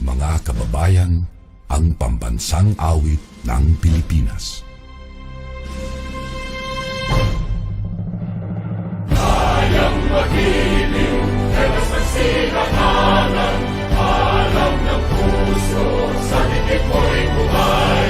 mga kababayan, ang pambansang awit ng Pilipinas. Kayang magiliw, telas ng sinanalan, alam ng puso, sa dikit mo'y buhay.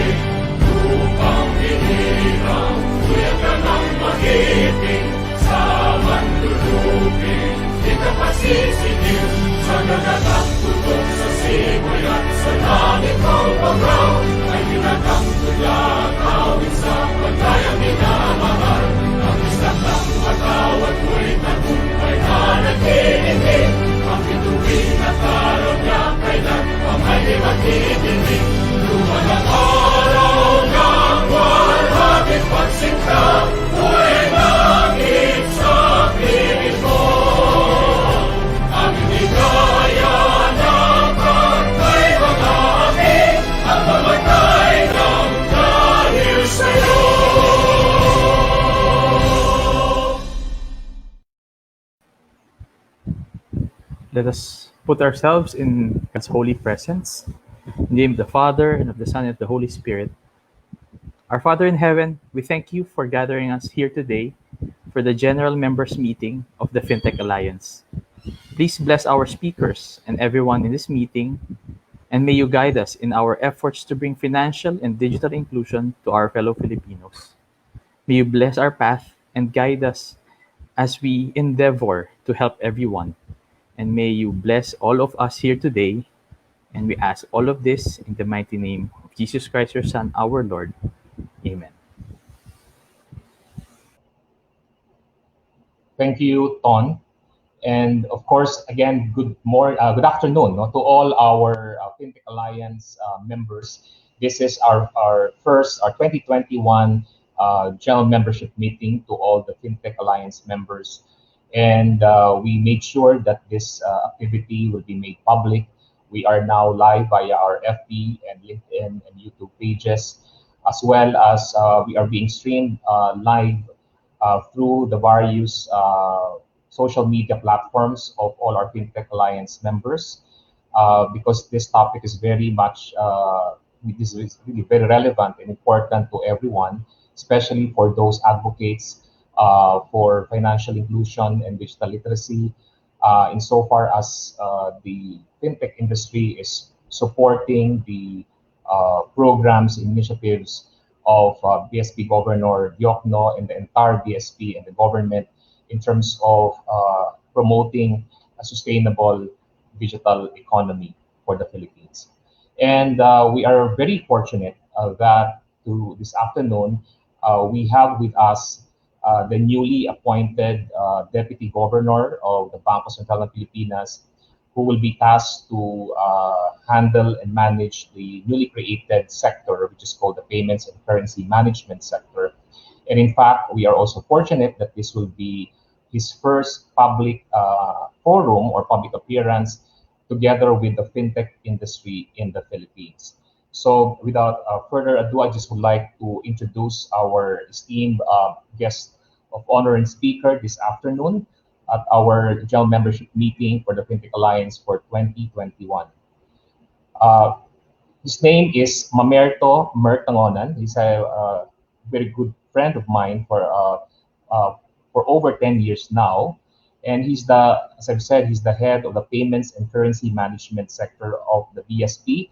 Lupang hinirang, kuya ka ng magiping, sa manluluping, di ka pasisingil, sa nagatang tutok sa simoy at sa langit ng pagaw, ay tinatang tulad, awit sa pagkayang minamahal, ang isang ng matawad mo'y tagumpay na naghihinig, ang bituin at araw niya kailan pamay di maghihinig. Lumalang araw ng warhagit pagsinta, mo'y langit sa pilit mo. Ang inigaya ng pagkay mga aking, ang mamatay ng dahil sa'yo. Let us put ourselves in God's holy presence. In the name of the Father, and of the Son, and of the Holy Spirit. Our Father in heaven, we thank you for gathering us here today for the General Members Meeting of the FinTech Alliance. Please bless our speakers and everyone in this meeting, and may you guide us in our efforts to bring financial and digital inclusion to our fellow Filipinos. May you bless our path and guide us as we endeavor to help everyone. And may you bless all of us here today. And we ask all of this in the mighty name of Jesus Christ, your Son, our Lord. Amen. Thank you, Ton. And of course, again, good afternoon to all our FinTech Alliance members. This is our 2021 general membership meeting to all the FinTech Alliance members. And we made sure that this activity will be made public. We are now live via our FB and LinkedIn and YouTube pages, as well as we are being streamed live through the various social media platforms of all our FinTech Alliance members, because this topic is very much, this is really very relevant and important to everyone, especially for those advocates for financial inclusion and digital literacy, insofar as the FinTech industry is supporting the programs and initiatives of BSP Governor Diokno and the entire BSP and the government in terms of promoting a sustainable digital economy for the Philippines. And we are very fortunate that this afternoon we have with us the newly appointed Deputy Governor of the Bangko Sentral ng Pilipinas, who will be tasked to handle and manage the newly created sector, which is called the Payments and Currency Management sector. And in fact, we are also fortunate that this will be his first public forum or public appearance together with the FinTech industry in the Philippines. So without further ado, I just would like to introduce our esteemed guest of honor and speaker this afternoon at our general membership meeting for the FinTech Alliance for 2021. His name is Mamerto Mert Tangonan. He's a very good friend of mine for over 10 years now. And as I've said, he's the head of the Payments and Currency Management sector of the BSP,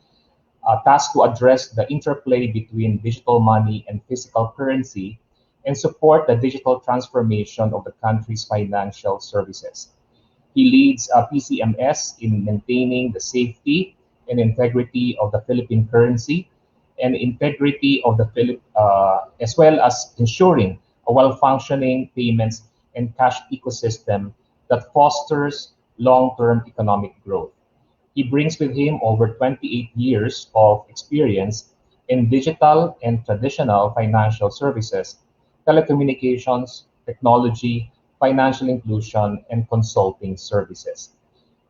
tasked to address the interplay between digital money and physical currency and support the digital transformation of the country's financial services. He leads PCMS in maintaining the safety and integrity of the Philippine currency and integrity of the as well as ensuring a well-functioning payments and cash ecosystem that fosters long-term economic growth. He brings with him over 28 years of experience in digital and traditional financial services, telecommunications, technology, financial inclusion, and consulting services.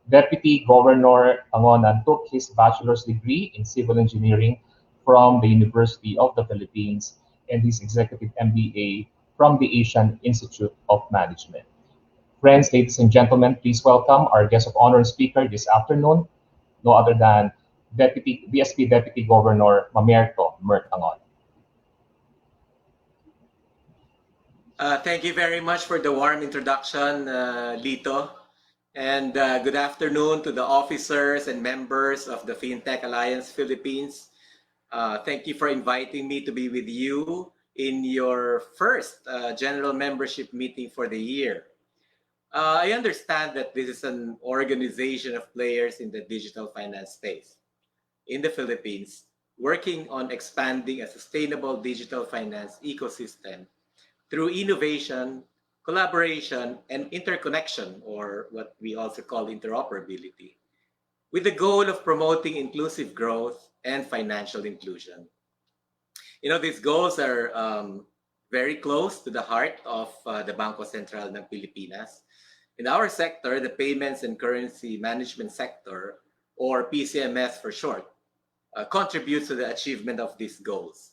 Deputy Governor Tangonan took his bachelor's degree in civil engineering from the University of the Philippines and his executive MBA from the Asian Institute of Management. Friends, ladies and gentlemen, please welcome our guest of honor and speaker this afternoon, no other than BSP Deputy Governor Mamerto Mert. Thank you very much for the warm introduction, Lito. And good afternoon to the officers and members of the FinTech Alliance Philippines. Thank you for inviting me to be with you in your first general membership meeting for the year. I understand that this is an organization of players in the digital finance space in the Philippines, working on expanding a sustainable digital finance ecosystem through innovation, collaboration, and interconnection, or what we also call interoperability, with the goal of promoting inclusive growth and financial inclusion. You know, these goals are very close to the heart of the Bangko Sentral ng Pilipinas. In our sector, the Payments and Currency Management Sector, or PCMS for short, contributes to the achievement of these goals.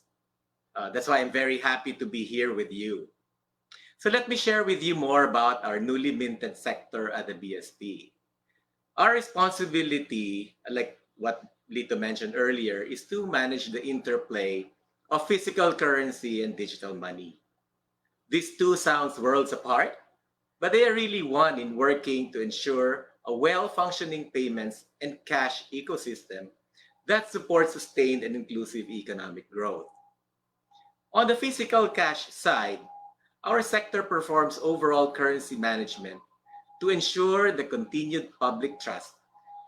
That's why I'm very happy to be here with you. So let me share with you more about our newly minted sector at the BSP. Our responsibility, like what Lito mentioned earlier, is to manage the interplay of physical currency and digital money. These two sounds worlds apart, but they are really one in working to ensure a well-functioning payments and cash ecosystem that supports sustained and inclusive economic growth. On the physical cash side, our sector performs overall currency management to ensure the continued public trust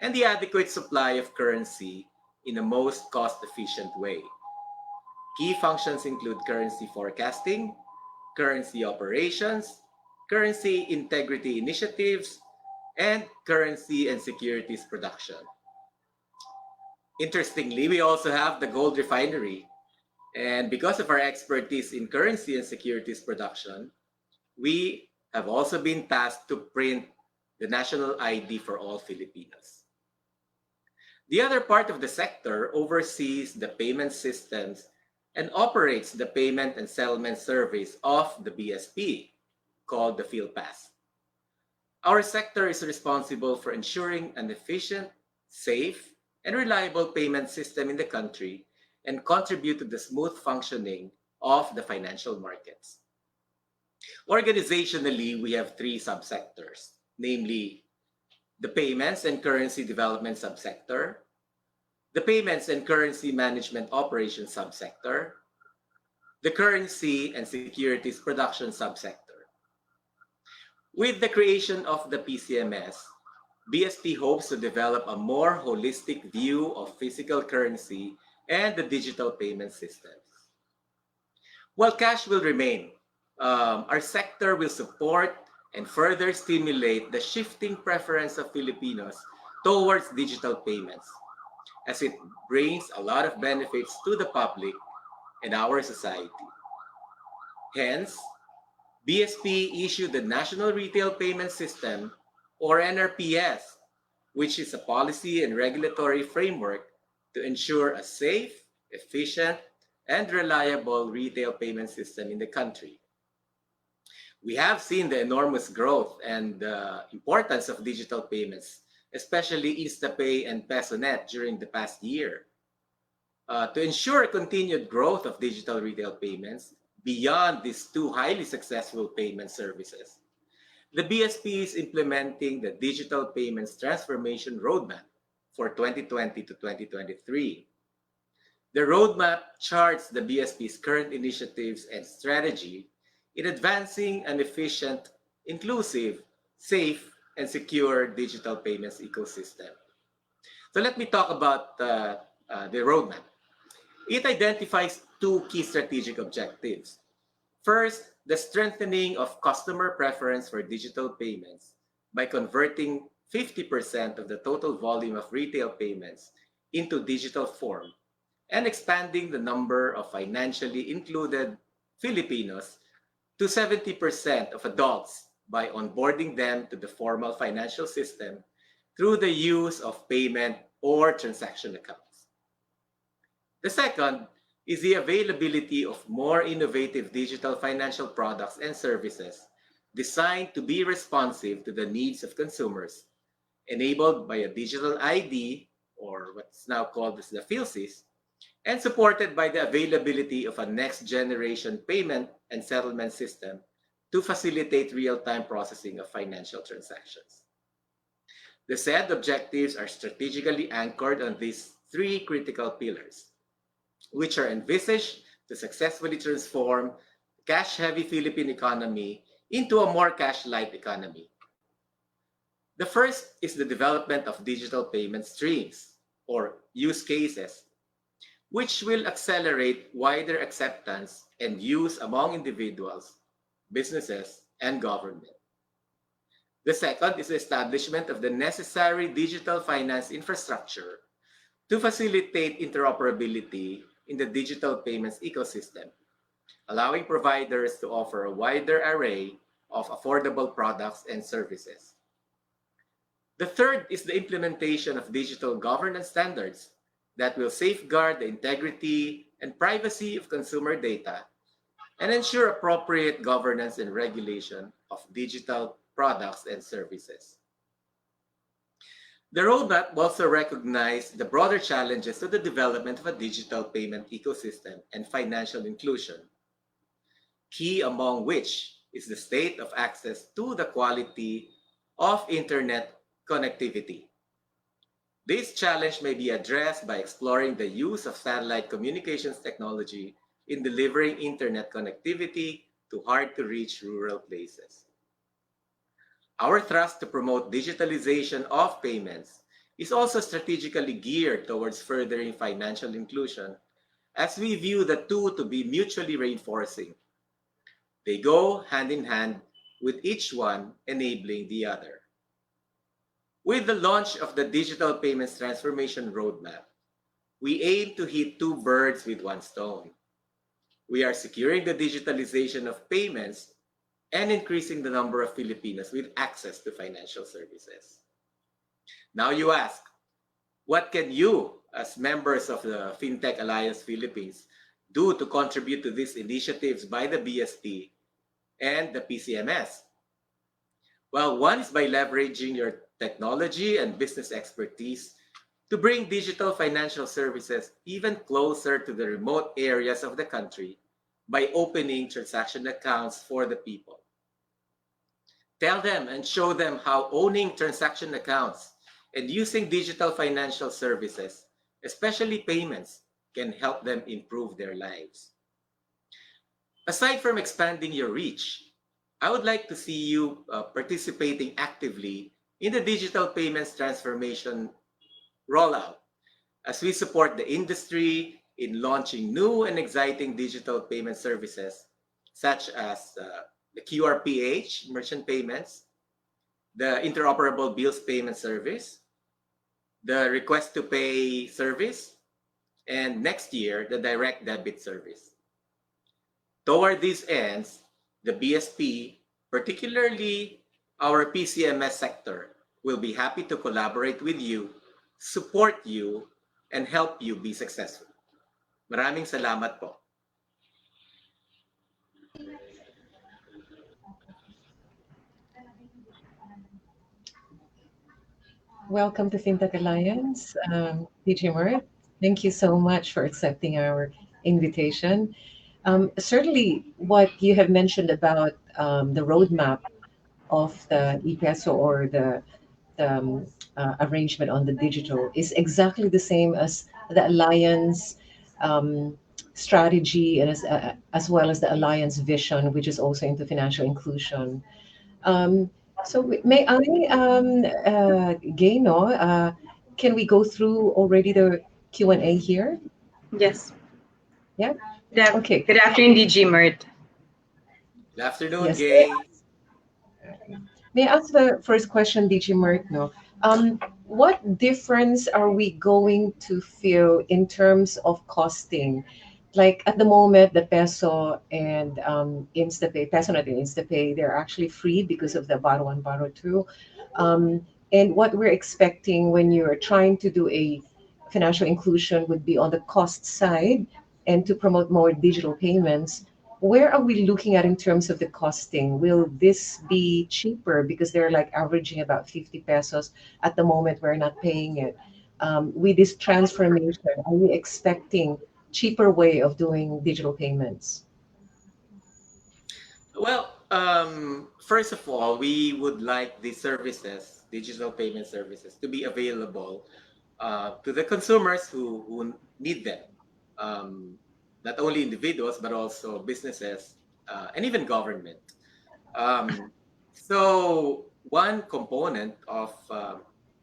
and the adequate supply of currency in a most cost-efficient way. Key functions include currency forecasting, currency operations, currency integrity initiatives, and currency and securities production. Interestingly, we also have the gold refinery. And because of our expertise in currency and securities production, we have also been tasked to print the national ID for all Filipinos. The other part of the sector oversees the payment systems and operates the payment and settlement service of the BSP, called the PhilPass. Our sector is responsible for ensuring an efficient, safe, and reliable payment system in the country and contribute to the smooth functioning of the financial markets. Organizationally, we have three subsectors, namely the Payments and Currency Development subsector, the Payments and Currency Management Operations subsector, the Currency and Securities Production subsector. With the creation of the PCMS, BSP hopes to develop a more holistic view of physical currency and the digital payment systems. While cash will remain, our sector will support and further stimulate the shifting preference of Filipinos towards digital payments, as it brings a lot of benefits to the public and our society. Hence, BSP issued the National Retail Payment System, or NRPS, which is a policy and regulatory framework to ensure a safe, efficient, and reliable retail payment system in the country. We have seen the enormous growth and importance of digital payments, especially InstaPay and PesoNet during the past year. To ensure continued growth of digital retail payments beyond these two highly successful payment services, the BSP is implementing the Digital Payments Transformation Roadmap for 2020 to 2023. The roadmap charts the BSP's current initiatives and strategy in advancing an efficient, inclusive, safe, and secure digital payments ecosystem. So let me talk about the roadmap. It identifies two key strategic objectives. First, the strengthening of customer preference for digital payments by converting 50% of the total volume of retail payments into digital form and expanding the number of financially included Filipinos to 70% of adults by onboarding them to the formal financial system through the use of payment or transaction accounts. The second is the availability of more innovative digital financial products and services designed to be responsive to the needs of consumers, enabled by a digital ID or or what's now called as the PhilSys, and supported by the availability of a next-generation payment and settlement system to facilitate real-time processing of financial transactions. The said objectives are strategically anchored on these three critical pillars, which are envisaged to successfully transform the cash-heavy Philippine economy into a more cash-light economy. The first is the development of digital payment streams or use cases, which will accelerate wider acceptance and use among individuals, businesses, and government. The second is the establishment of the necessary digital finance infrastructure to facilitate interoperability in the digital payments ecosystem, allowing providers to offer a wider array of affordable products and services. The third is the implementation of digital governance standards that will safeguard the integrity and privacy of consumer data and ensure appropriate governance and regulation of digital products and services. The roadmap also recognized the broader challenges to the development of a digital payment ecosystem and financial inclusion, key among which is the state of access to the quality of internet connectivity. This challenge may be addressed by exploring the use of satellite communications technology in delivering internet connectivity to hard-to-reach rural places. Our thrust to promote digitalization of payments is also strategically geared towards furthering financial inclusion as we view the two to be mutually reinforcing. They go hand in hand with each one enabling the other. With the launch of the Digital Payments Transformation Roadmap, we aim to hit two birds with one stone. We are securing the digitalization of payments and increasing the number of Filipinos with access to financial services. Now you ask, what can you, as members of the FinTech Alliance Philippines, do to contribute to these initiatives by the BSP and the PCMS? Well, one is by leveraging your technology and business expertise to bring digital financial services even closer to the remote areas of the country by opening transaction accounts for the people. Tell them and show them how owning transaction accounts and using digital financial services, especially payments, can help them improve their lives. Aside from expanding your reach, I would like to see you participating actively in the digital payments transformation rollout as we support the industry in launching new and exciting digital payment services such as the QRPH, merchant payments, the interoperable bills payment service, the request to pay service, and next year, the direct debit service. Toward these ends, the BSP, particularly our PCMS sector, will be happy to collaborate with you, support you, and help you be successful. Maraming salamat po. Welcome to FinTech Alliance, DJ Mert. Thank you so much for accepting our invitation. Certainly, what you have mentioned about the roadmap of the e-peso or the arrangement on the digital is exactly the same as the alliance strategy and as well as the alliance vision, which is also into financial inclusion. Um, may I, Gay, no, can we go through already the Q&A here? Yes. Yeah. Okay. Good afternoon, DG Mert. Good afternoon, Yes. Gay. May I ask the first question, DG Mert? No. What difference are we going to feel in terms of costing? Like at the moment, the peso and InstaPay, peso not in InstaPay, they're actually free because of the Baro 1, Baro 2. And what we're expecting when you're trying to do a financial inclusion would be on the cost side and to promote more digital payments. Where are we looking at in terms of the costing? Will this be cheaper because they're like averaging about 50 pesos at the moment we're not paying it? with this transformation? Are you expecting cheaper way of doing digital payments? Well, first of all, we would like the services, digital payment services, to be available to the consumers who need them. Um, Not only individuals, but also businesses and even government. Um, so one component of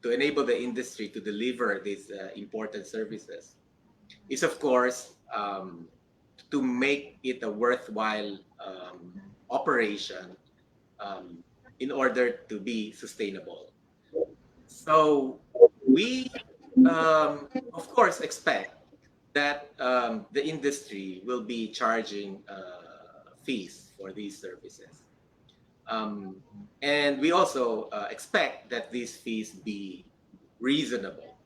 to enable the industry to deliver these important services is, of course, to make it a worthwhile operation um, in order to be sustainable. So we, of course, expect that the industry will be charging fees for these services. Um, and we also expect that these fees be reasonable,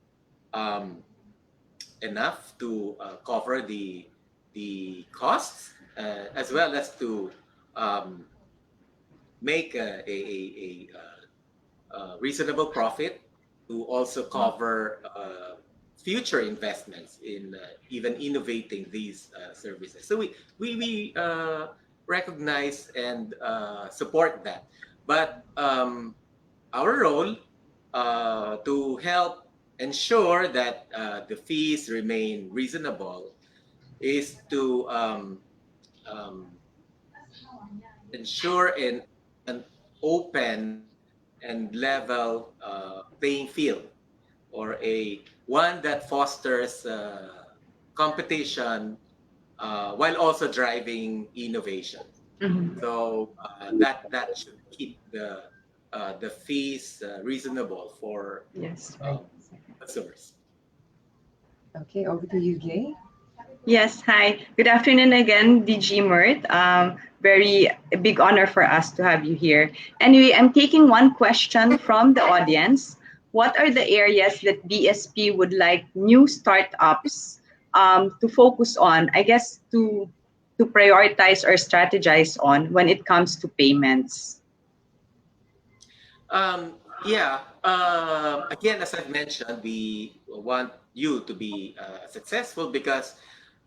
um, enough to cover the costs, as well as to um, make a reasonable profit to also cover future investments in even innovating these services. So we recognize and support that, but our role to help ensure that the fees remain reasonable is to um, ensure an open and level playing field, or a one that fosters competition while also driving innovation. Mhm. So that should keep the fees reasonable for Yes. Right. consumers. Okay, over to you, Gay. Yes, hi. Good afternoon again, DG Mert. Very a big honor for us to have you here. Anyway, I'm taking one question from the audience. What are the areas that BSP would like new startups to focus on? I guess to prioritize or strategize on when it comes to payments. Yeah. Again, as I've mentioned, we want you to be successful, because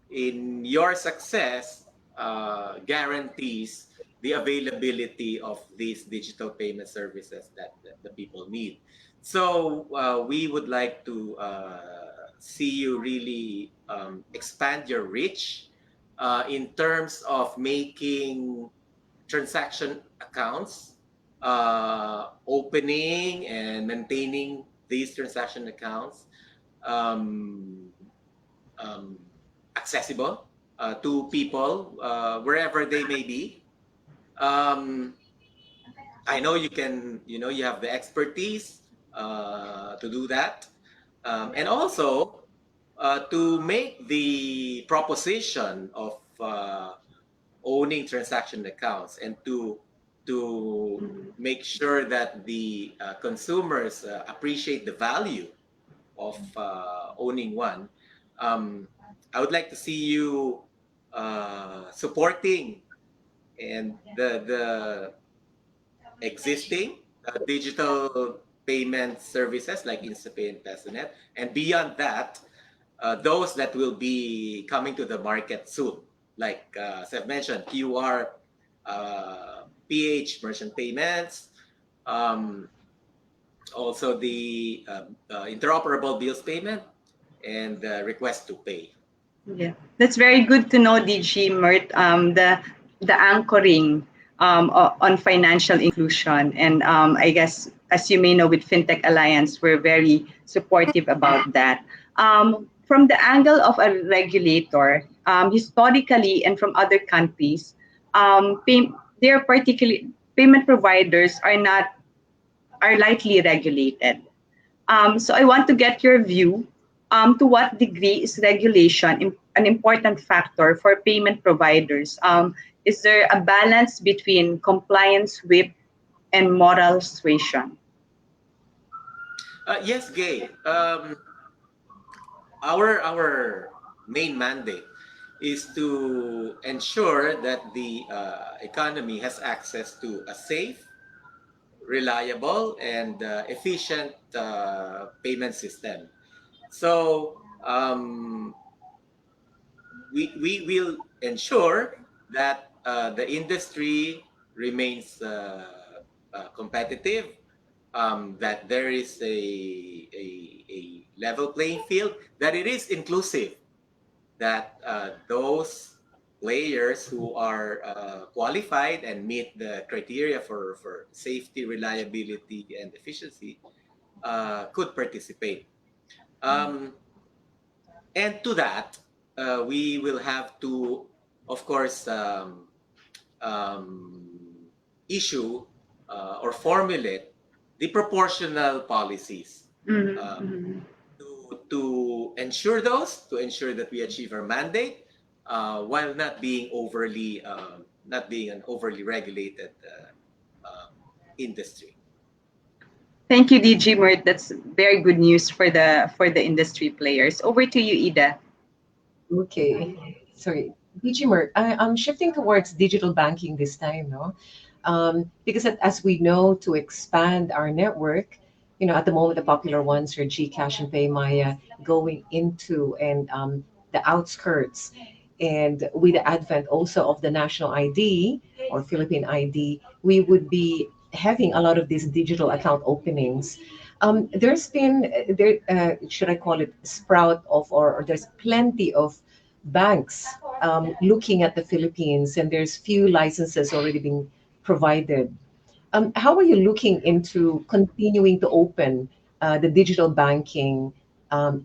in your success guarantees the availability of these digital payment services that the people need. So we would like to see you really expand your reach in terms of making transaction accounts, opening and maintaining these transaction accounts um, um, accessible to people wherever they may be. Um, I know you can, you have the expertise to do that. And also to make the proposition of owning transaction accounts, and to make sure that the consumers appreciate the value of owning one. um, I would like to see you supporting and the existing digital payment services like InstaPay and PesoNet, and beyond that, those that will be coming to the market soon, like as I've mentioned, QR, PH merchant payments, um, also the interoperable bills payment, and request to pay. Yeah, that's very good to know, DG Mert. The anchoring on financial inclusion, and I guess as you may know, with FinTech Alliance, we're very supportive about that. From the angle of a regulator, historically and from other countries, their particularly payment providers are lightly regulated. So I want to get your view. To what degree is regulation an important factor for payment providers? Is there a balance between compliance with and moral suasion? Yes, Gay. Our main mandate is to ensure that the economy has access to a safe, reliable, and efficient payment system. So we will ensure that the industry remains competitive, that there is a level playing field, that it is inclusive, that those players who are qualified and meet the criteria for safety, reliability, and efficiency could participate. Um, and to that, we will have to, of course, um, issue or formulate the proportional policies uh, Mm-hmm. to ensure those, to ensure that we achieve our mandate, while not being overly, not being an overly regulated industry. Thank you, DG Mert. That's very good news for the industry players. Over to you, Ida. Okay. Sorry. Digimart, I'm shifting towards digital banking this time, no? Because as we know, to expand our network, at the moment, the popular ones are GCash and PayMaya going into and the outskirts. And with the advent also of the national ID or Philippine ID, we would be having a lot of these digital account openings. There's been should I call it sprout of, or there's plenty of banks looking at the Philippines, and there's few licenses already being provided. How are you looking into continuing to open the digital banking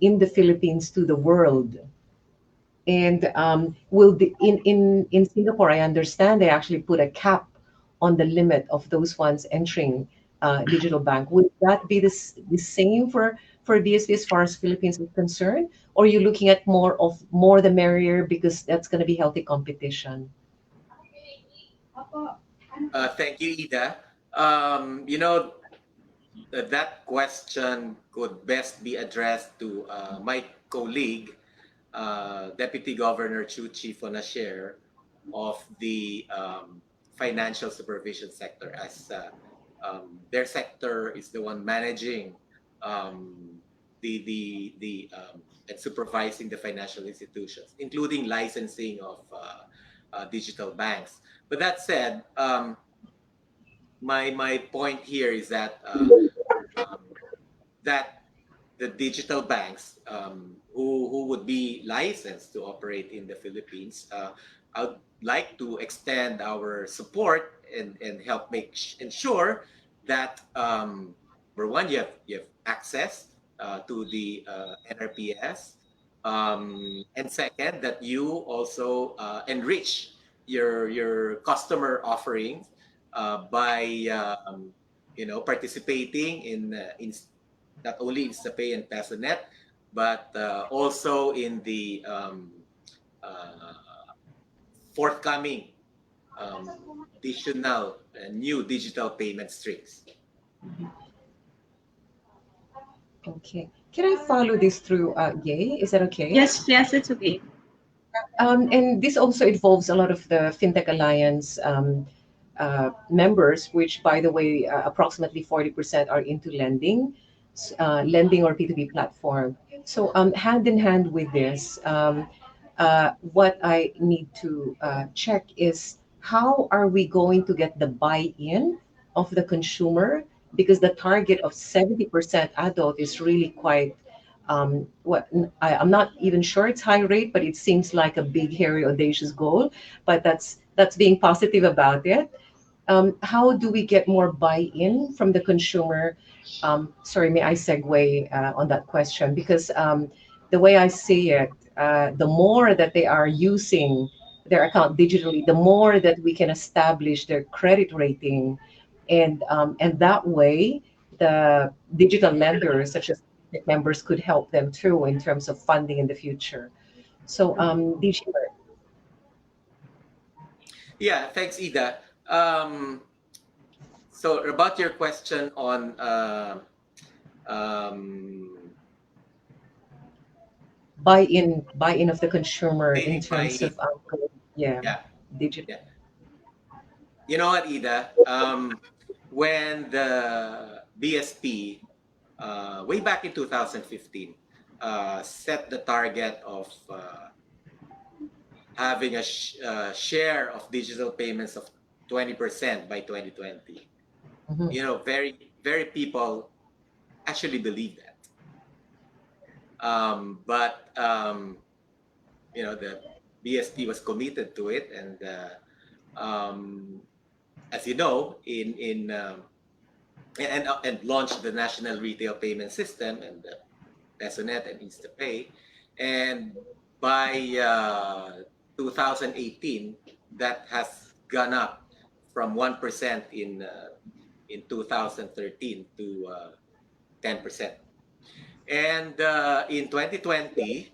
in the Philippines to the world? And will in Singapore, I understand they actually put a cap on the limit of those ones entering digital bank. Would that be the same for BSP as far as Philippines is concerned? Or are you looking at more the merrier because that's going to be healthy competition? Thank you, Ida. That question could best be addressed to my colleague, Deputy Governor Chuchi Fonasher of the financial supervision sector, as their sector is the one managing and supervising the financial institutions, including licensing of digital banks. But that said, my point here is that um, that the digital banks who would be licensed to operate in the Philippines, I would like to extend our support and help ensure that number one, you have access to the NRPS, and second, that you also enrich your customer offerings by participating in not only InstaPay and PesoNet, but also in the uh, forthcoming additional new digital payment streams. Okay. Can I follow this through Gay? Is that okay? Yes, yes, it's okay. And this also involves a lot of the FinTech Alliance members, which, by the way, approximately 40% are into lending or P2P platform. So, hand in hand with this, what I need to check is how are we going to get the buy-in of the consumer? Because the target of 70% adult is really quite I'm not even sure it's high rate, but it seems like a big, hairy, audacious goal. But that's being positive about it. How do we get more buy-in from the consumer? Sorry, may I segue on that question? Because the way I see it, the more that they are using their account digitally, the more that we can establish their credit rating, and that way the digital lenders such as members could help them too in terms of funding in the future. So, DG, Yeah, thanks, Ida. So about your question on um, buy-in of the consumer in paying terms buy-in, of yeah, yeah, digital. yeah. You know what, Ida? When the BSP, way back in 2015, set the target of having a share of digital payments of 20% by 2020. Mhm. You know, very people actually believe that. But you know, the BSP was committed to it, and as you know, and launched the national retail payment system and the PesoNet and InstaPay, and by 2018, that has gone up from 1% in 2013 to 10%. And in 2020,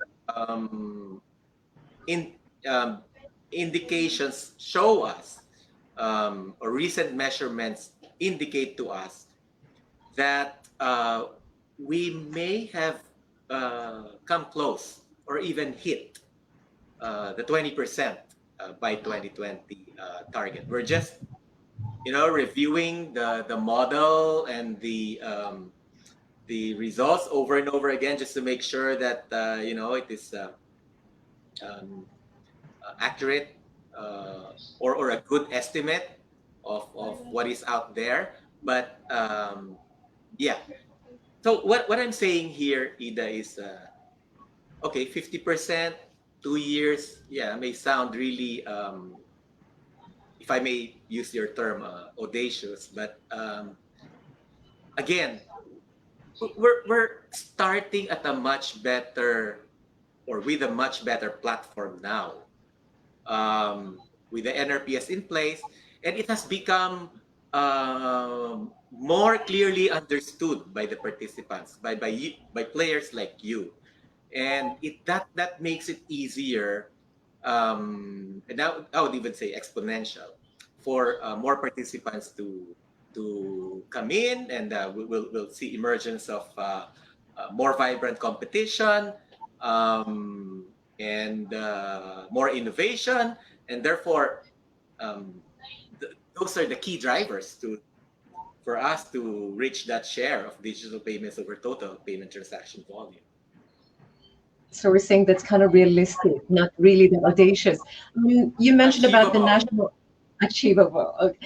in indications show us, or recent measurements indicate to us that we may have come close or even hit the 20% by 2020 target. We're just, you know, reviewing the model and the results over and over again, just to make sure that you know, it is um, accurate, or a good estimate of what is out there. But yeah, so what I'm saying here, Ida, is okay, 50%, 2 years, yeah, may sound really, if I may use your term, audacious. But again, we're starting at a much better, or with a much better platform now, with the NRPS in place, and it has become more clearly understood by the participants, by players like you, and that makes it easier, and I would even say exponential, for more participants to come in, and we'll see emergence of more vibrant competition, and more innovation, and therefore those are the key drivers to for us to reach that share of digital payments over total payment transaction volume. So we're saying that's kind of realistic, not really that audacious. You mentioned about the Achievable. national achievable. Okay.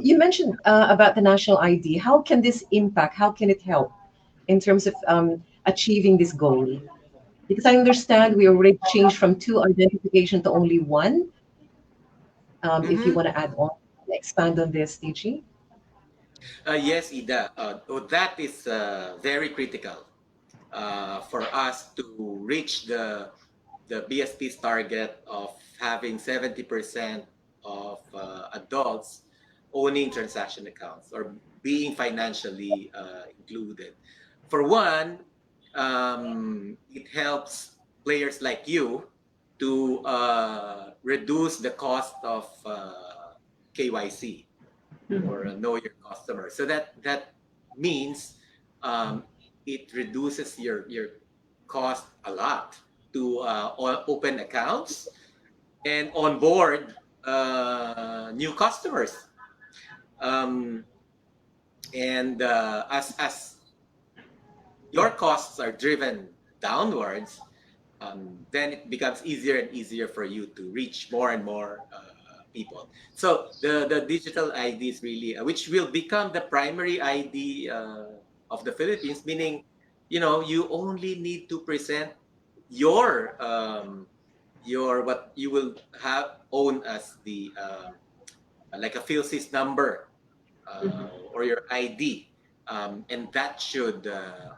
You mentioned about the national ID. How can this impact? How can it help in terms of achieving this goal? Because I understand we already changed from two identification to only one. If you Mm-hmm. want to add on, expand on this, DG. Yes, Ida. That is very critical for us to reach the BSP's target of having 70% of adults owning transaction accounts or being financially included. For one, it helps players like you to reduce the cost of KYC, or know your customer. So that means um, it reduces your cost a lot to open accounts and onboard new customers. Um, and as your costs are driven downwards, then it becomes easier and easier for you to reach more and more people. So the digital ID is really, which will become the primary ID of the Philippines, meaning, you know, you only need to present your what you will have own as the like a PhilSys number, or your ID. And that should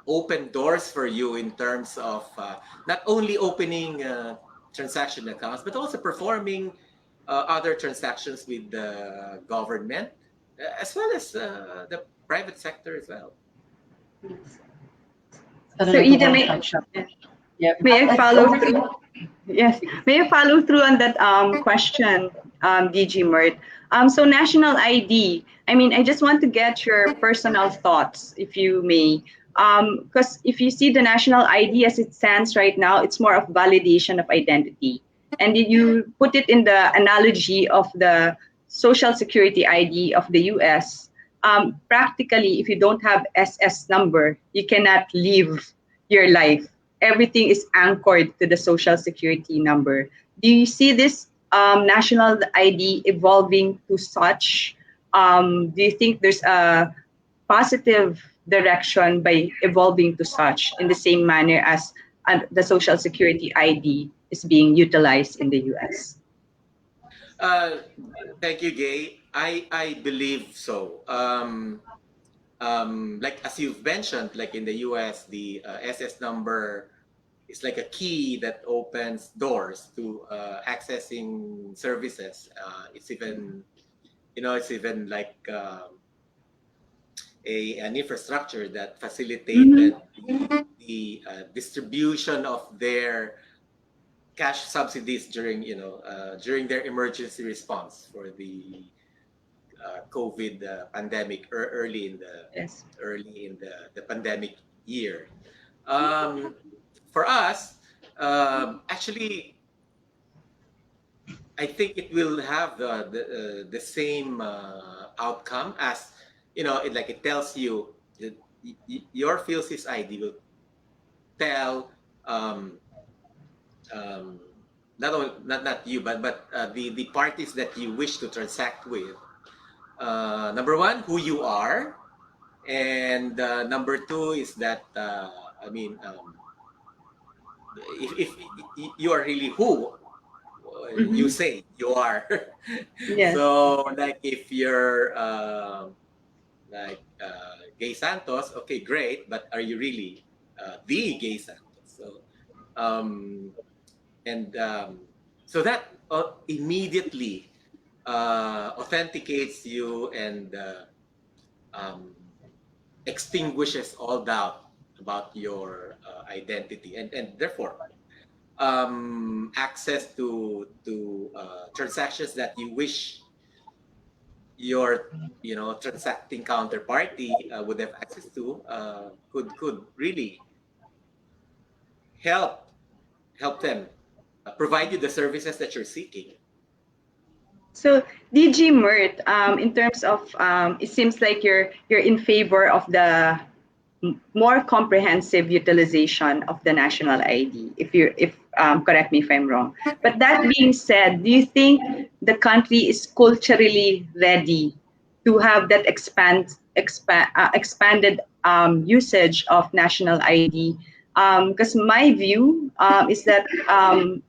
open doors for you in terms of not only opening transaction accounts, but also performing other transactions with the government, as well as the private sector as well. Kind of So like a Ida, one-stop shop. Yeah. may I Let's follow go. through? Yes, may I follow through on that question, DG Mert? So national ID. I mean, I just want to get your personal thoughts, if you may, because if you see the national ID as it stands right now, it's more of validation of identity, and you put it in the analogy of the Social Security ID of the U.S. Practically, if you don't have SS number, you cannot live your life. everything is anchored to the social security number. Do you see this national ID evolving to such? Do you think there's a positive direction by evolving to such in the same manner as the social security ID is being utilized in the US? Uh, Thank you, Gay. I believe so. Like as you've mentioned, like in the US, the SS number is like a key that opens doors to accessing services. It's even, it's even like an infrastructure that facilitated the distribution of their cash subsidies during, during their emergency response for the COVID pandemic, early in the Yes. pandemic year. Um, for us, actually, I think it will have the same outcome as, it tells you that your PhilSys ID will tell, um, um, not only not you, but the parties that you wish to transact with. Number one, who you are, and number two is that, I mean, if you are really who you Mm-hmm. say you are. Yes. So like if you're like Gay Santos, okay, great, but are you really the Gay Santos? So um, and so that immediately authenticates you and um, extinguishes all doubt about your identity, and therefore access to transactions that you wish your transacting counterparty would have access to, could really help them provide you the services that you're seeking. So DG Mert, in terms of, it seems like you're in favor of the more comprehensive utilization of the national ID. If correct me if I'm wrong. But that being said, do you think the country is culturally ready to have that expanded usage of national ID? Because my view is that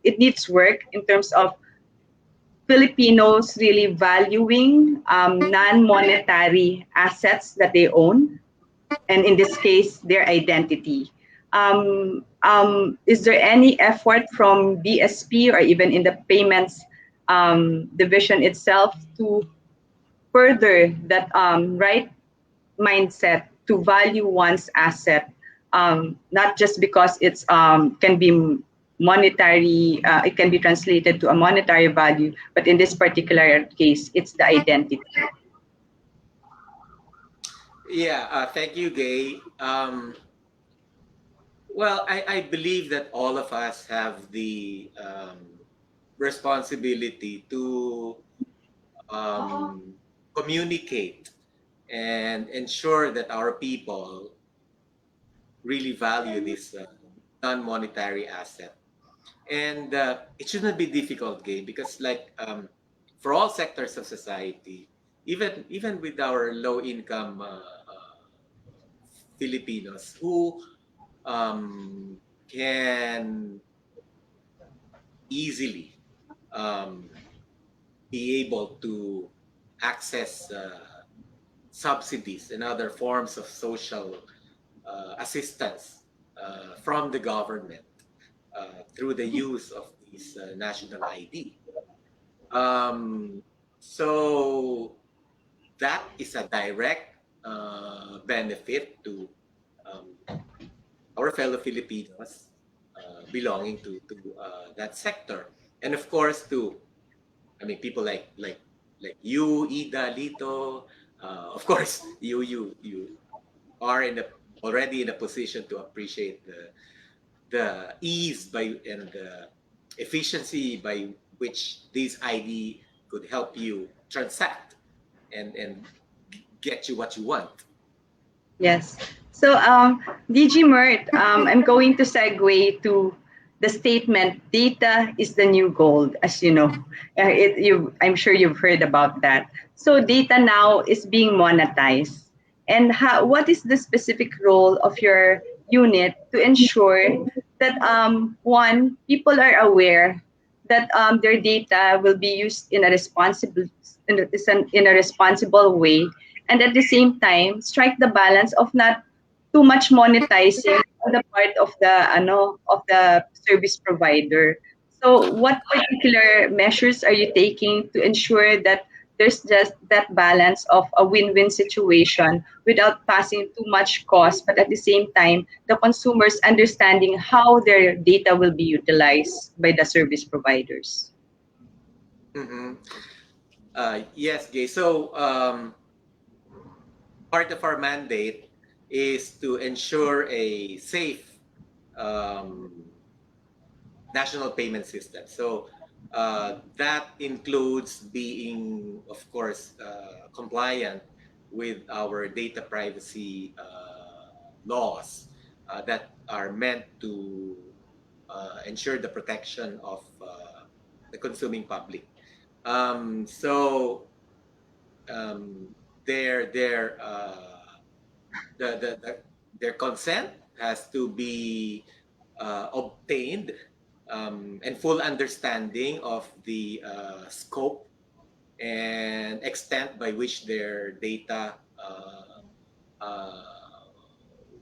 it needs work in terms of Filipinos really valuing non-monetary assets that they own, and in this case, their identity. Is there any effort from BSP or even in the payments division itself to further that right mindset to value one's asset, not just because it's can be monetary, it can be translated to a monetary value, but in this particular case, it's the identity. Yeah, thank you, Gay. Well, I believe that all of us have the responsibility to um, communicate and ensure that our people really value this non-monetary asset. And it shouldn't be difficult, Gay, because like for all sectors of society, even with our low-income Filipinos who can easily um, be able to access subsidies and other forms of social assistance from the government through the use of these national ID. Um, so that is a direct benefit to um, our fellow Filipinos belonging to that sector, and of course to, I mean, people like you, Ida, Lito. Of course, you are already in a position to appreciate the ease by and the efficiency by which this ID could help you transact and get you what you want. Yes. So, DG Mert, I'm going to segue to the statement, data is the new gold, as you know. I'm sure you've heard about that. So data now is being monetized. And what is the specific role of your unit to ensure that, one, people are aware that their data will be used in a responsible way, and at the same time strike the balance of not too much monetizing on the part of the service provider. So what particular measures are you taking to ensure that there's just that balance of a win-win situation without passing too much cost, but at the same time the consumers understanding how their data will be utilized by the service providers? Mhm. Yes, Gay. So part of our mandate is to ensure a safe um, national payment system. So that includes being, of course, compliant with our data privacy laws that are meant to ensure the protection of the consuming public. So their the their consent has to be obtained, and full understanding of the scope and extent by which their data uh,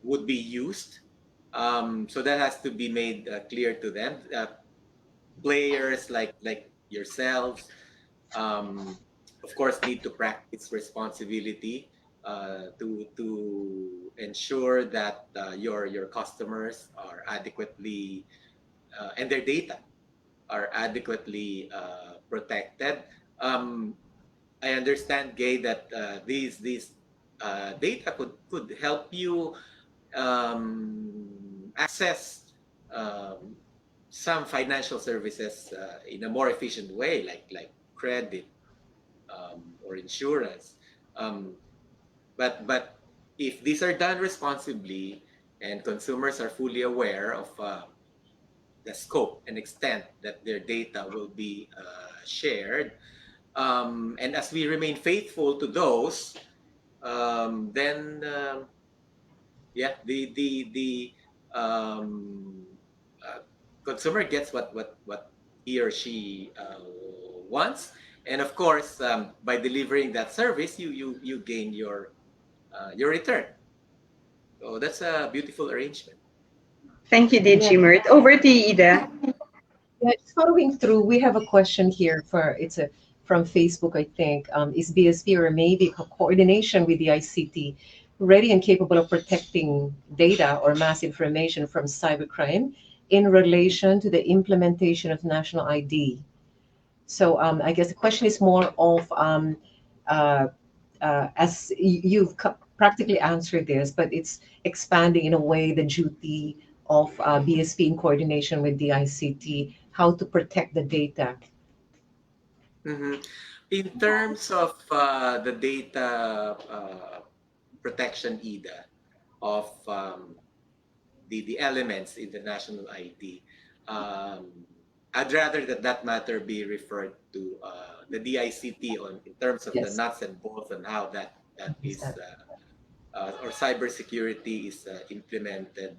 would be used. So that has to be made clear to them. Players like yourselves, um, of course, need to practice responsibility to ensure that your customers are adequately and their data are adequately protected. Um, I understand, Gay, that these data could help you access um, some financial services in a more efficient way, like credit or insurance. Um, but if these are done responsibly and consumers are fully aware of the scope and extent that their data will be shared, and as we remain faithful to those, then yeah, the um, uh, consumer gets what he or she wants, and of course, by delivering that service, you gain your return. So that's a beautiful arrangement. Thank you, Yeah. DG Mert. Over to you, Ida. Yeah, just following through, we have a question here for it's a from Facebook, I think. Is BSP or maybe coordination with the ICT ready and capable of protecting data or mass information from cybercrime in relation to the implementation of national ID? So I guess the question is more of uh, as you've practically answered this, but it's expanding in a way the duty of BSP in coordination with the ICT, how to protect the data. Mhm. In terms of the data protection, Ida, of the elements in the national ID, I'd rather that matter be referred to the DICT on in terms of the Yes, nuts and bolts and how that is understand. or cybersecurity is implemented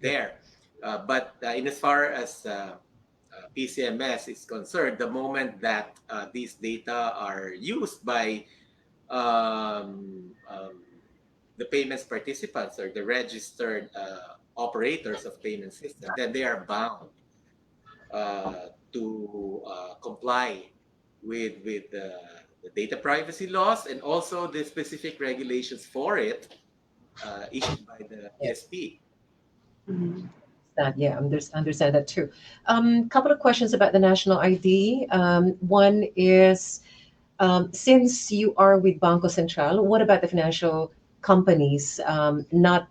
there. But in as far as PCMS is concerned, the moment that these data are used by um, um, the payments participants or the registered operators of payment system, then they are bound to comply with the data privacy laws and also the specific regulations for it issued by the Yeah, ESP. that, yeah, understand that too. Couple of questions about the national ID. One is, since you are with Banco Central, what about the financial companies um, not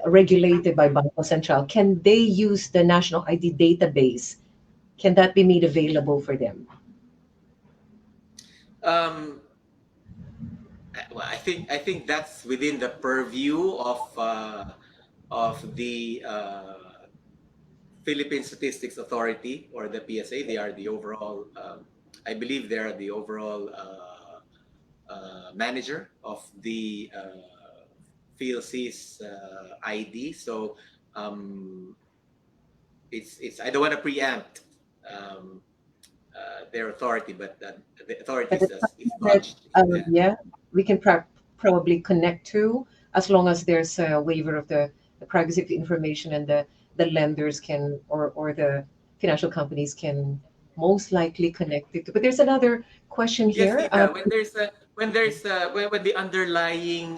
regulated by Banco Central? Can they use the national ID database? Can that be made available for them? Um, well, I think that's within the purview of the Philippine Statistics Authority, or the PSA. They are the overall. I believe they are the overall manager of the PhilC's ID. So it's I don't want to preempt um, their authority, but the authority But is, it's is something that, lodged in that. yeah, we can probably connect to, as long as there's a waiver of the privacy of information, and the lenders can, or the financial companies can most likely connect it to. But there's another question Yes, here. Tita. When the underlying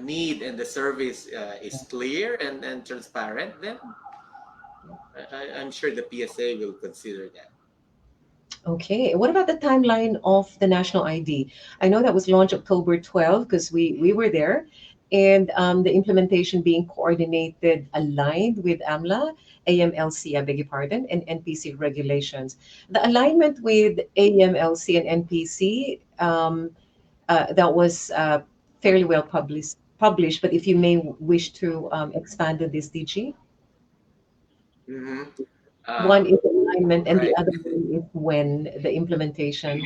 need and the service is clear and transparent, then I'm sure the PSA will consider that. Okay. What about the timeline of the national ID? I know that was launched October 12, because we were there, and the implementation being coordinated, aligned with AMLC, I beg your pardon, and NPC regulations. The alignment with AMLC and NPC, that was fairly well published. But if you may wish to expand on this, DG. Mm-hmm. One is alignment, and the Right. other one is when the implementation.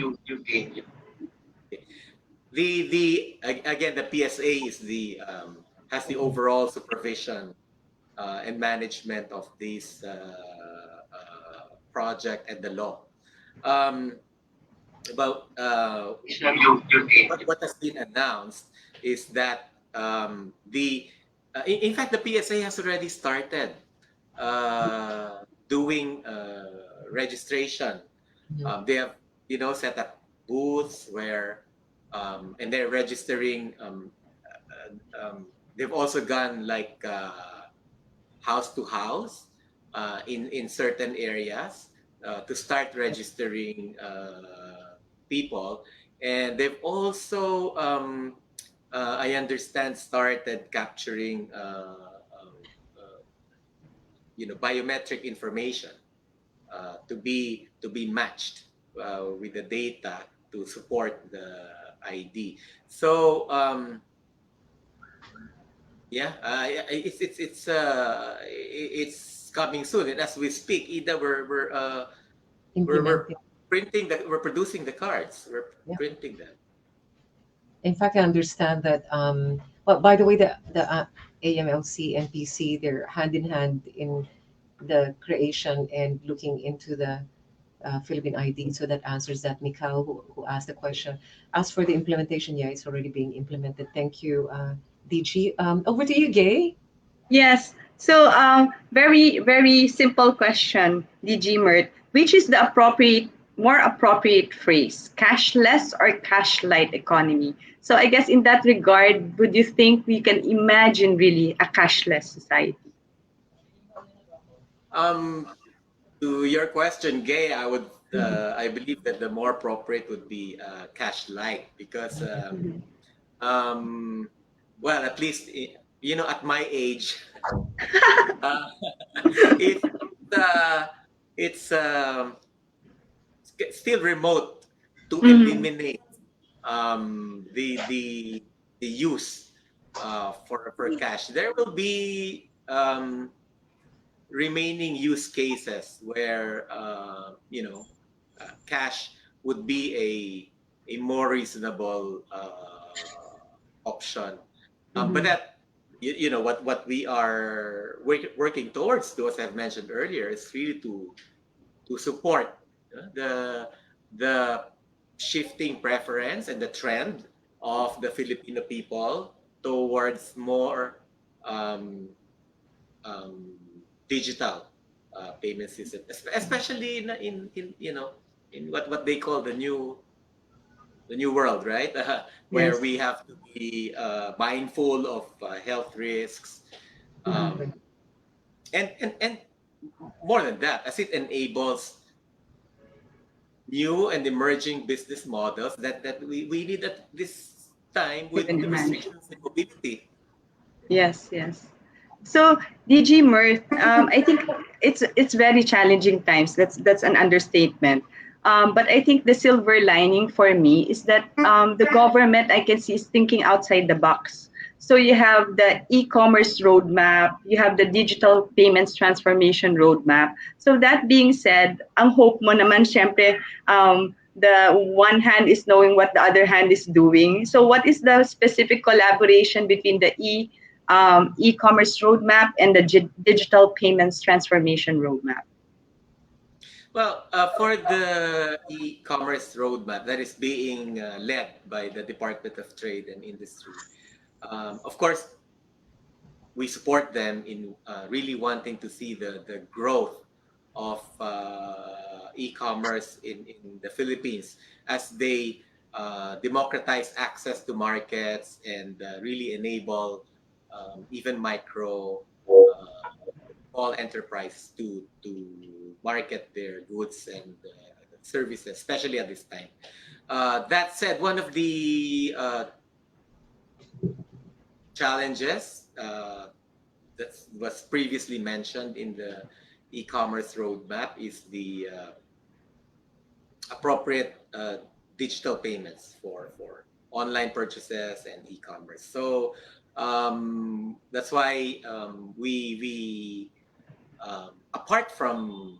Again, the PSA is the has the overall supervision and management of this project and the law. About what has been announced is that in fact, the PSA has already started doing registration. They have set up booths where and they're registering. They've also gone like house to house in certain areas to start registering people, and they've also I understand started capturing biometric information to be matched with the data to support the ID. So yeah, it's coming soon, and as we speak, Ida, we're Implementing. printing that, we're producing the cards, we're Yeah. printing them. In fact, I understand that. Well, by the way, the AMLC and PC, they're hand in hand in the creation and looking into the Philippine ID. So that answers that. Mikhail, who asked the question. As for the implementation, yeah, it's already being implemented. Thank you, DG. Over to you, Gay. Yes. So, very, very simple question, DG Mert. Which is the more appropriate phrase, cashless or cash light economy? So, I guess in that regard, would you think we can imagine really a cashless society? To your question, Gay, I believe that the more appropriate would be cash light, because well, at least at my age, uh, it it's still remote to Mhm. eliminate the use for cash. There will be remaining use cases where cash would be a more reasonable option. But Mhm. that what we are working towards, to, as I've mentioned earlier, is really to support the shifting preference and the trend of the Filipino people towards more um, um, digital payment system, especially in what they call the new world, right? Where Yes. we have to be mindful of health risks, Mhm. um, and more than that, as it enables new and emerging business models that we need at this time Keep with in the mind. restrictions in mobility. Yes, yes. So, DG Mirth, I think it's very challenging times. That's an understatement. But I think the silver lining for me is that the government, I can see, is thinking outside the box. So you have the e-commerce roadmap, you have the digital payments transformation roadmap. So that being said, ang hope mo naman, syempre, the one hand is knowing what the other hand is doing. So what is the specific collaboration between the e-commerce roadmap and the digital payments transformation roadmap? Well, for the e-commerce roadmap that is being led by the Department of Trade and Industry, of course, we support them in really wanting to see the growth of e-commerce in the Philippines as they democratize access to markets and really enable even micro small enterprise to market their goods and services, especially at this time. That said, one of the challenges that was previously mentioned in the e-commerce roadmap is the appropriate digital payments for online purchases and e-commerce. So that's why we apart from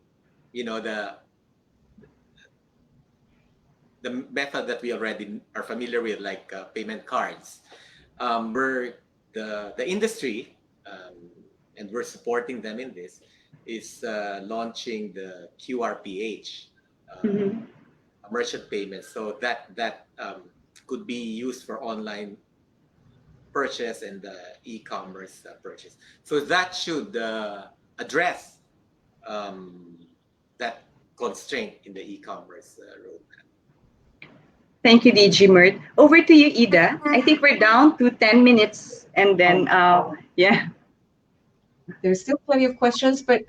the method that we already are familiar with, like payment cards, we're the industry, and we're supporting them in this, is launching the QRPH, Mhm. merchant payments. So that could be used for online purchase and e-commerce purchase. So that should address that constraint in the e-commerce roadmap. Thank you, DG Mert. Over to you, Ida. I think we're down to 10 minutes and then, yeah. There's still plenty of questions, but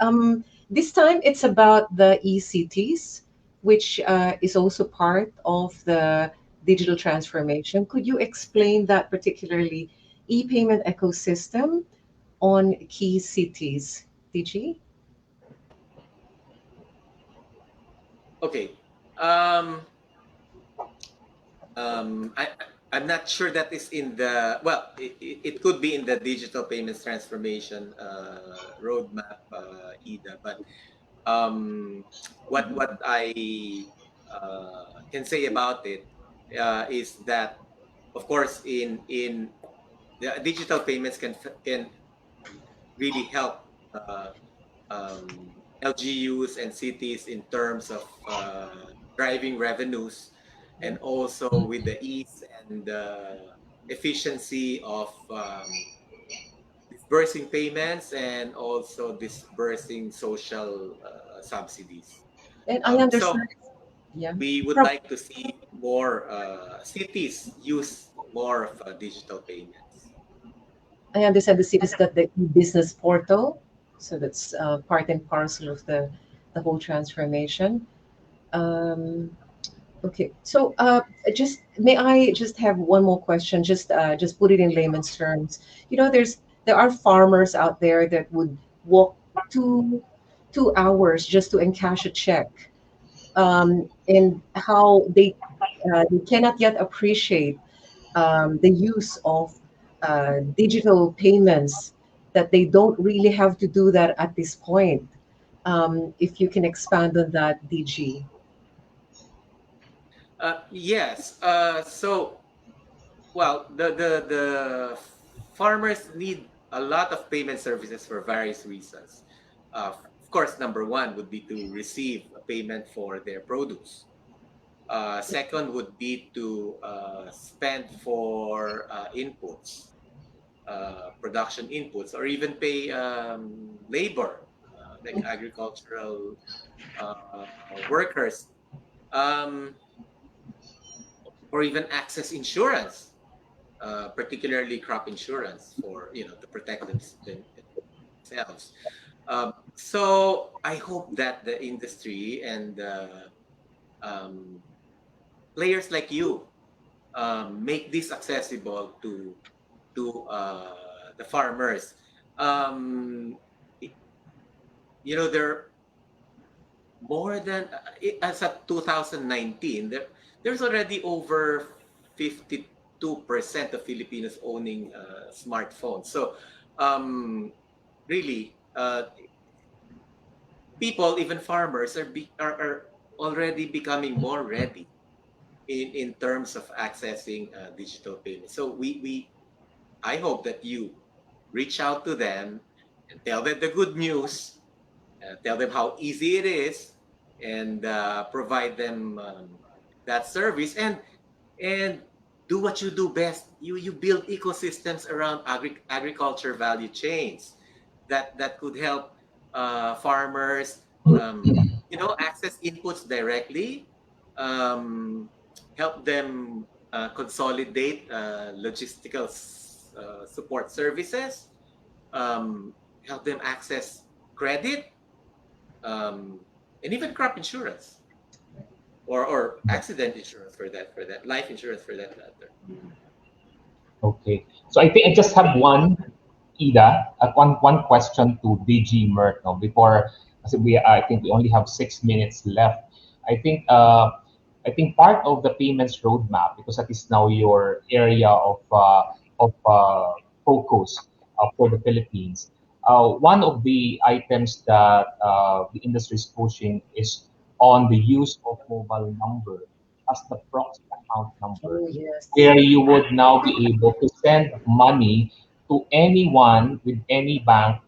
this time it's about the ECTs, which is also part of the digital transformation. Could you explain that particularly e-payment ecosystem on key cities, DG? Okay. I'm not sure that is in the, well, it could be in the digital payments transformation roadmap, Ida, but what I can say about it is that, of course, in the digital payments can really help LGUs and cities in terms of driving revenues, and also with the ease and efficiency of disbursing payments and also disbursing social subsidies. And I So understand, yeah. we would like to see more cities use more of digital payments. I understand the cities got the business portal, so that's part and parcel of the whole transformation. Um, okay, so just may I just have one more question? Just put it in layman's terms. There are farmers out there that would walk two 2 hours just to encash a check, and how they cannot yet appreciate the use of digital payments, that they don't really have to do that at this point. If you can expand on that, DG. Yes. So, well, the farmers need a lot of payment services for various reasons. Of course, number one would be to receive a payment for their produce. Second would be to spend for inputs, production inputs, or even pay labor, like agricultural workers, um, or even access insurance, particularly crop insurance for to protect themselves. So I hope that the industry and um, players like you make this accessible to the farmers. Um, y- there more than as of 2019, there's already over 52% of Filipinos owning smartphones. So really, people, even farmers, are already becoming more ready in terms of accessing digital payments. So I hope that you reach out to them and tell them the good news, tell them how easy it is, and provide them that service, and do what you do best. You build ecosystems around agriculture value chains that could help farmers, access inputs directly, um, help them consolidate logistical support services, help them access credit, um, and even crop insurance, or accident insurance, for that life insurance for that matter. Okay. So I think I just have one, Ida, one question to DG Mert, no, before, kasi I think we only have 6 minutes left. I think uh, I think part of the payments roadmap, because that is now your area of focus for the Philippines. One of the items that the industry is pushing is on the use of mobile number as the proxy account number, Oh, yes. where you would now be able to send money to anyone with any bank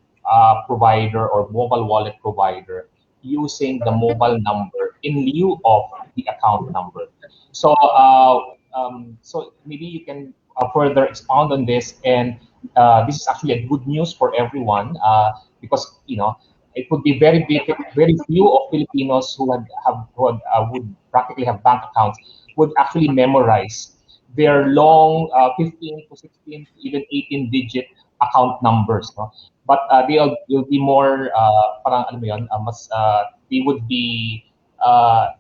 provider or mobile wallet provider using the mobile number in lieu of the account number. So maybe you can further expound on this, and this is actually a good news for everyone, because it would be very few of Filipinos would practically have bank accounts would actually memorize their long 15 to 16 to even 18 digit account numbers, no? But they'll be more parang alam mo yun, they would be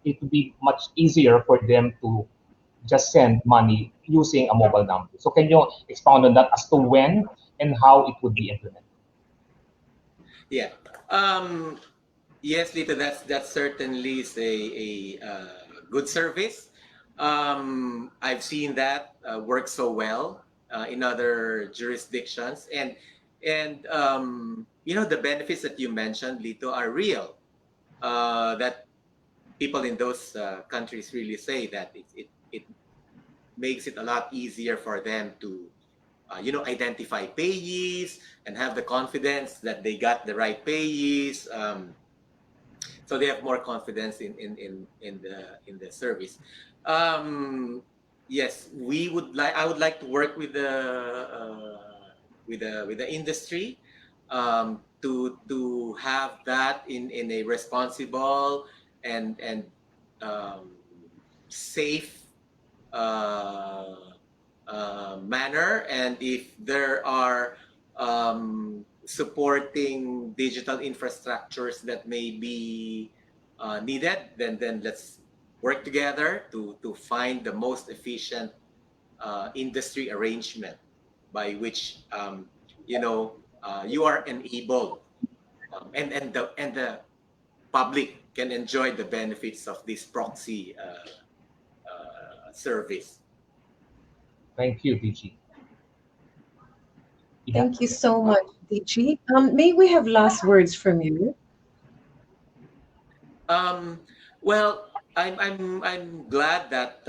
it would be much easier for them to just send money using a mobile number. So can you expound on that as to when and how it would be implemented? Yeah. Um, yes, Lito, that certainly is a good service. I've seen that work so well in other jurisdictions, and the benefits that you mentioned, Lito, are real. That people in those countries really say that it makes it a lot easier for them to identify payees and have the confidence that they got the right payees. So they have more confidence in the service. Yes, I would like to work with the industry, to have that in a responsible and safe uh, manner. And if there are supporting digital infrastructures that may be needed, then let's work together to find the most efficient industry arrangement by which you are enabled, and the public can enjoy the benefits of this proxy service. Thank you, DG. Ida? Thank you so much, DG. May we have last words from you? Um, well, I'm glad that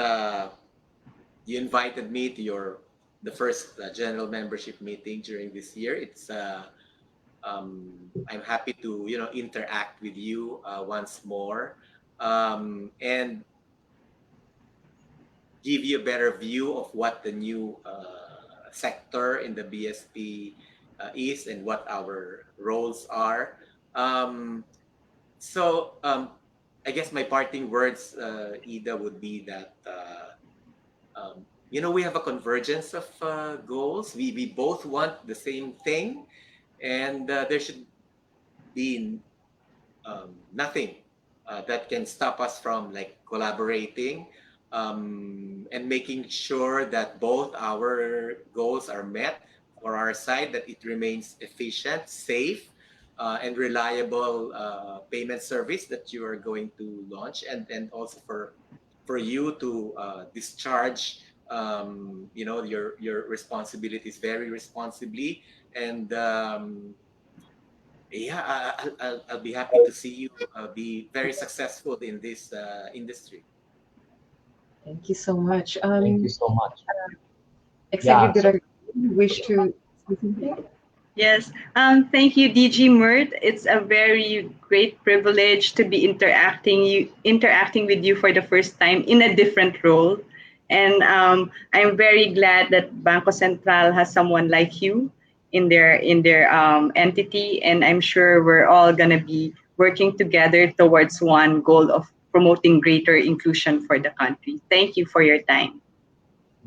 you invited me to the first general membership meeting during this year. I'm happy to interact with you once more, and give you a better view of what the new sector in the BSP is, and what our roles are. Um, so I guess my parting words, Ida, would be that we have a convergence of goals. We both want the same thing, and there should be nothing that can stop us from collaborating, and making sure that both our goals are met for our side, that it remains efficient, safe, and reliable payment service that you are going to launch, and also for you to discharge your responsibilities very responsibly. And yeah, I'll be happy to see you be very successful in this industry. Thank you so much. Thank you so much. Executive Yeah, so Director, wish to say something? Yes, thank you, DG Mert. It's a very great privilege to be interacting with you for the first time in a different role, and I'm very glad that Banco Central has someone like you in their entity, and I'm sure we're all gonna be working together towards one goal of promoting greater inclusion for the country. Thank you for your time.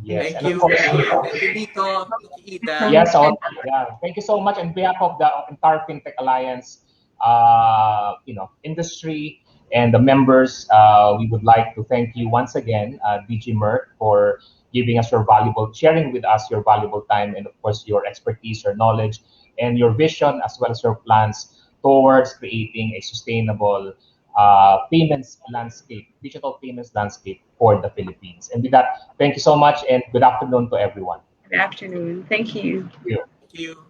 yes, Thank and of you. course, Thank you, Lito. Thank you, Ida. yes, yeah. Thank you so much on behalf of the entire FinTech Alliance, industry and the members. We would like to thank you once again, DG Mert, for giving us sharing with us your valuable time, and of course your expertise, your knowledge, and your vision, as well as your plans towards creating a sustainable payments landscape, digital payments landscape for the Philippines. And with that, thank you so much, and good afternoon to everyone. Good afternoon. Thank you. Thank you. Thank you.